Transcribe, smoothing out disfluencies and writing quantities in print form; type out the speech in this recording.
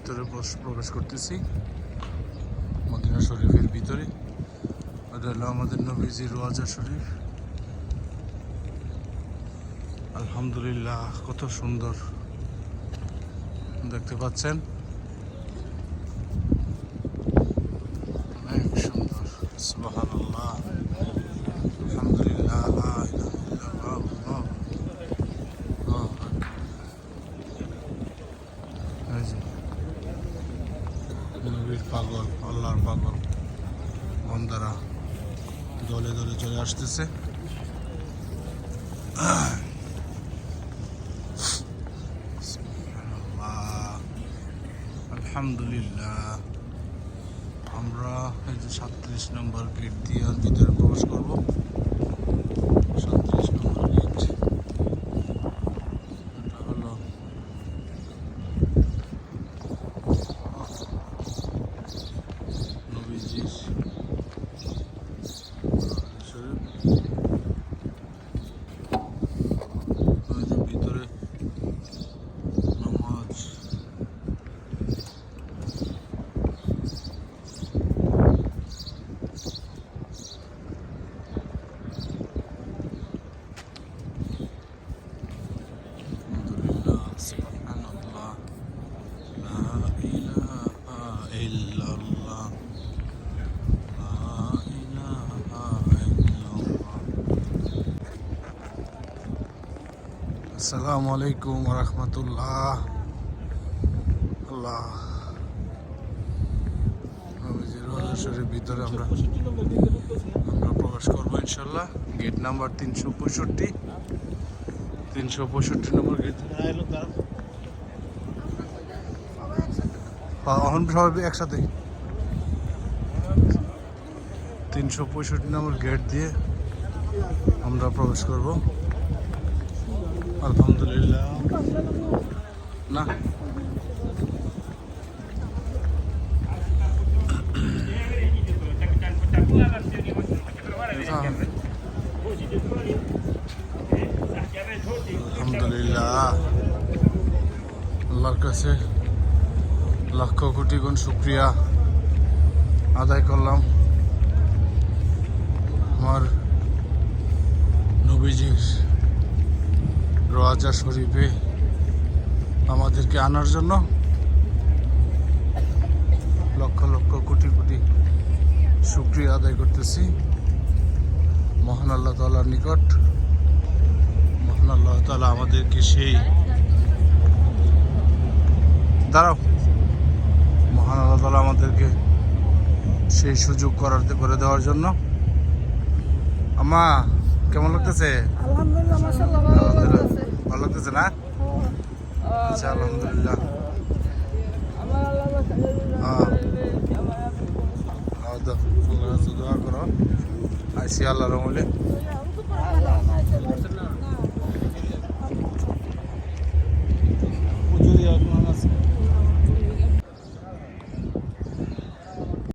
ভিতরে প্রবেশ করতেছি, মদিনা শরীফের ভিতরে। এটা হলো আমাদের নবীজির রওজা শরীফ। আলহামদুলিল্লাহ, কত সুন্দর দেখতে পাচ্ছেন, অনেক সুন্দর। সুবহানাল্লাহ, আলহামদুলিল্লাহ, লা ইলাহা ইল্লাল্লাহ, আল্লাহু আকবার। এই যে নবীর পাগল, আল্লাহর পাগল বন্দারা দলে দলে চলে আসতেছে। আলহামদুলিল্লাহ, আমরা এই যে 37 নম্বর গেট দিয়ে ভিতরে প্রবেশ করব। 37 নম্বর গেট, এটা হলো নবীজির শরীফ। ওই যে ভিতরে নামাজ। আসসালামু আলাইকুম ওয়া রাহমাতুল্লাহ। আল্লাহ, নবীজির রওজা শরীফের ভিতরে আমরা প্রবেশ করবো ইনশাল্লাহ। গেট নাম্বার 365 নম্বর গেট। এখন সবাই একসাথে 365 নম্বর গেট দিয়ে আমরা প্রবেশ করব। আলহামদুলিল্লাহ, না আলহামদুলিল্লাহ, আল্লাহর কাছে লক্ষ কোটি গুণ শুকরিয়া আদায় করলাম আমার নবীজির রওজা শরীফে আমাদেরকে আনার জন্য। লক্ষ লক্ষ কোটি কোটি শুকরিয়া আদায় করতেছি মহান আল্লাহ তাআলার নিকট। মহান আল্লাহ তাআলা আমাদেরকে মহান আল্লাহ তাআলা আমাদেরকে সেই সুযোগ করে দেওয়ার জন্য। আম্মা, কেমন লাগতেছে? আলহামদুলিল্লাহ, মাশাআল্লাহ, ভালো লাগতেছে না? আচ্ছা, আলহামদুলিল্লাহ। দোয়া করো, আইসি আল্লাহর রহমতে।